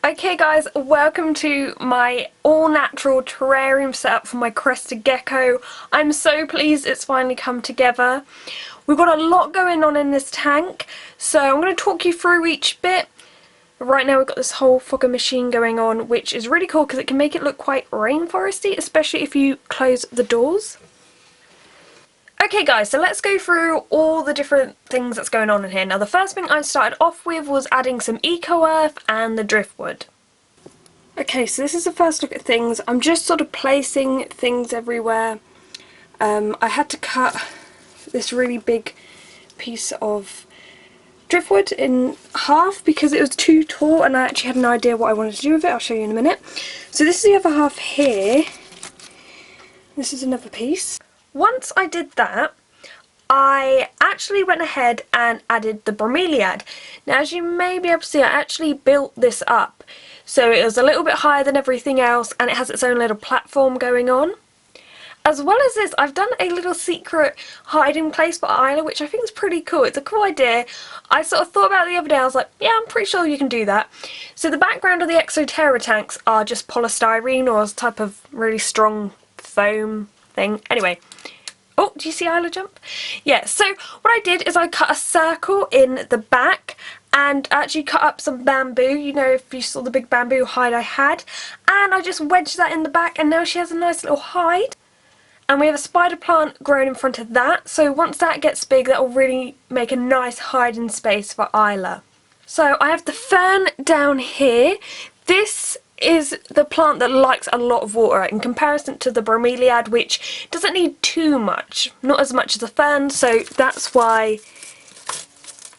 Okay guys, welcome to my all-natural terrarium setup for my Crested Gecko. I'm so pleased it's finally come together. We've got a lot going on in this tank, so I'm going to talk you through each bit. Right now we've got this whole fogger machine going on, which is really cool because it can make it look quite rainforesty, especially if you close the doors. Okay guys, so let's go through all the different things that's going on in here. Now the first thing I started off with was adding some eco-earth and the driftwood. Okay, so this is the first look at things. I'm just sort of placing things everywhere. I had to cut this really big piece of driftwood in half because it was too tall and I actually had an idea what I wanted to do with it. I'll show you in a minute. So this is the other half here. This is another piece. Once I did that, I actually went ahead and added the bromeliad. Now as you may be able to see, I actually built this up. So it was a little bit higher than everything else and it has its own little platform going on. As well as this, I've done a little secret hiding place for Isla, which I think is pretty cool. It's a cool idea. I sort of thought about it the other day. I was like, yeah, I'm pretty sure you can do that. So the background of the Exoterra tanks are just polystyrene or a type of really strong foam thing. Anyway. Oh, do you see Isla jump? Yeah, so what I did is I cut a circle in the back and actually cut up some bamboo, you know, if you saw the big bamboo hide I had, and I just wedged that in the back and now she has a nice little hide. And we have a spider plant grown in front of that, so once that gets big that will really make a nice hiding space for Isla. So I have the fern down here. This is the plant that likes a lot of water in comparison to the bromeliad, which doesn't need too much, not as much as the fern, so that's why...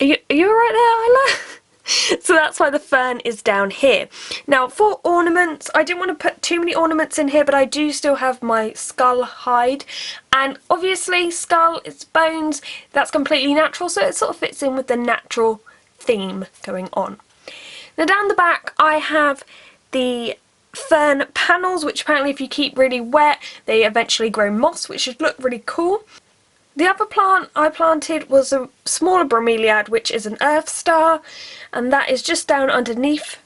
Are you alright there, Isla? So that's why the fern is down here. Now for ornaments, I didn't want to put too many ornaments in here, but I do still have my skull hide, and obviously skull, it's bones, that's completely natural, so it sort of fits in with the natural theme going on. Now down the back I have the fern panels, which apparently if you keep really wet they eventually grow moss, which should look really cool. The other plant I planted was a smaller bromeliad, which is an earth star, and that is just down underneath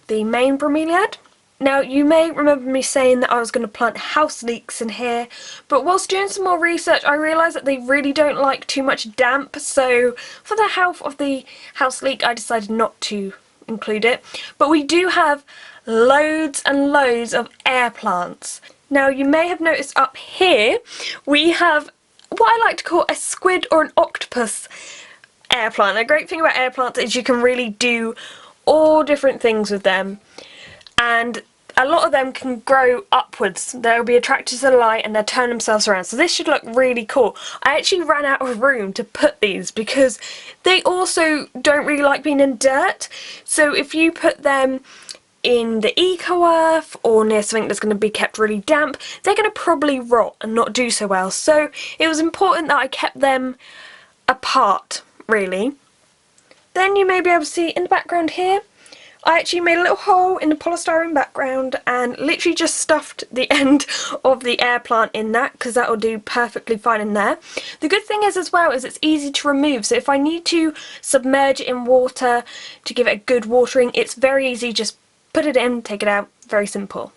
the main bromeliad. Now you may remember me saying that I was going to plant house leeks in here, but whilst doing some more research I realised that they really don't like too much damp, so for the health of the house leek I decided not to include it. But we do have loads and loads of air plants. Now you may have noticed up here we have what I like to call a squid or an octopus air plant. The great thing about air plants is you can really do all different things with them, and a lot of them can grow upwards. They'll be attracted to the light and they'll turn themselves around, so this should look really cool. I actually ran out of room to put these because they also don't really like being in dirt, so if you put them in the eco-earth or near something that's going to be kept really damp, they're going to probably rot and not do so well. So it was important that I kept them apart, really. Then you may be able to see in the background here, I actually made a little hole in the polystyrene background and literally just stuffed the end of the air plant in that, because that will do perfectly fine in there. The good thing is as well is it's easy to remove, so if I need to submerge it in water to give it a good watering, it's very easy, just put it in, take it out, very simple.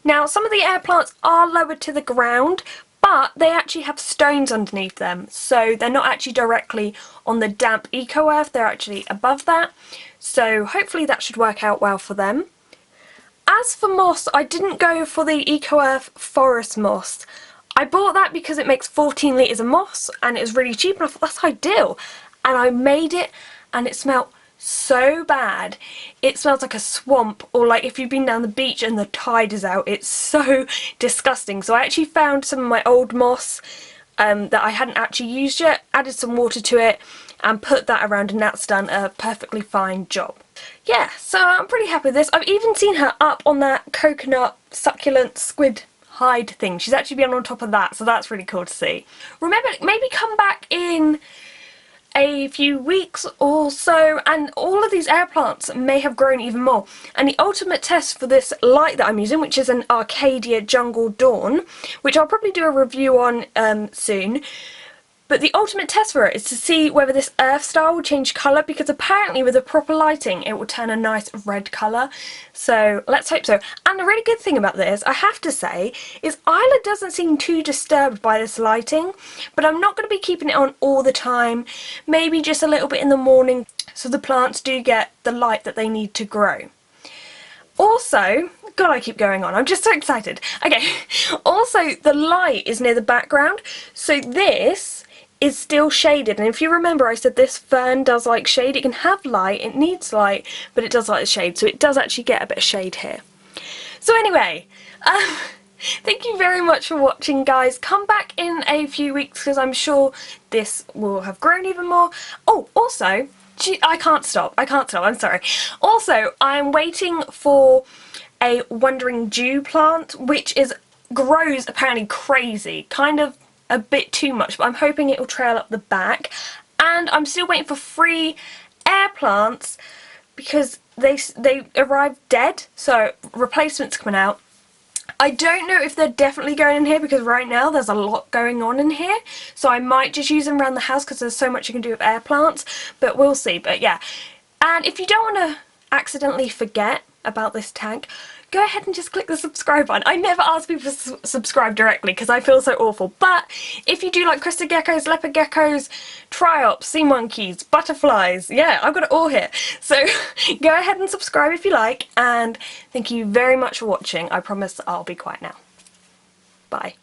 Now some of the air plants are lowered to the ground, but they actually have stones underneath them, so they're not actually directly on the damp eco-earth, they're actually above that, so hopefully that should work out well for them. As for moss, I didn't go for the eco-earth forest moss. I bought that because it makes 14 litres of moss and it was really cheap, and I thought that's ideal, and I made it and it smelled so bad. It smells like a swamp, or like if you've been down the beach and the tide is out. It's so disgusting. So I actually found some of my old moss that I hadn't actually used yet, added some water to it and put that around, and that's done a perfectly fine job. Yeah, so I'm pretty happy with this. I've even seen her up on that coconut succulent squid hide thing. She's actually been on top of that, so that's really cool to see. Remember, maybe come back in a few weeks or so and all of these air plants may have grown even more. And the ultimate test for this light that I'm using, which is an Arcadia Jungle Dawn, which I'll probably do a review on soon, but the ultimate test for it is to see whether this earth style will change colour, because apparently with the proper lighting it will turn a nice red colour, so let's hope so. And the really good thing about this, I have to say, is Isla doesn't seem too disturbed by this lighting, but I'm not going to be keeping it on all the time, maybe just a little bit in the morning so the plants do get the light that they need to grow. Also, God, I keep going on, I'm just so excited. Okay, also the light is near the background, so this is still shaded, and if you remember I said this fern does like shade. It can have light, it needs light, but it does like the shade, so it does actually get a bit of shade here. So anyway, thank you very much for watching, guys. Come back in a few weeks because I'm sure this will have grown even more. Oh, also, I can't stop, I'm sorry. Also, I'm waiting for a Wandering Dew plant, which grows apparently crazy, kind of a bit too much, but I'm hoping it will trail up the back. And I'm still waiting for 3 air plants because they arrived dead, so replacements coming out. I don't know if they're definitely going in here because right now there's a lot going on in here, so I might just use them around the house because there's so much you can do with air plants, but we'll see. But yeah, and if you don't want to accidentally forget about this tank, go ahead and just click the subscribe button. I never ask people to subscribe directly because I feel so awful, but if you do like crested geckos, leopard geckos, triops, sea monkeys, butterflies, yeah, I've got it all here. So go ahead and subscribe if you like, and thank you very much for watching. I promise I'll be quiet now. Bye.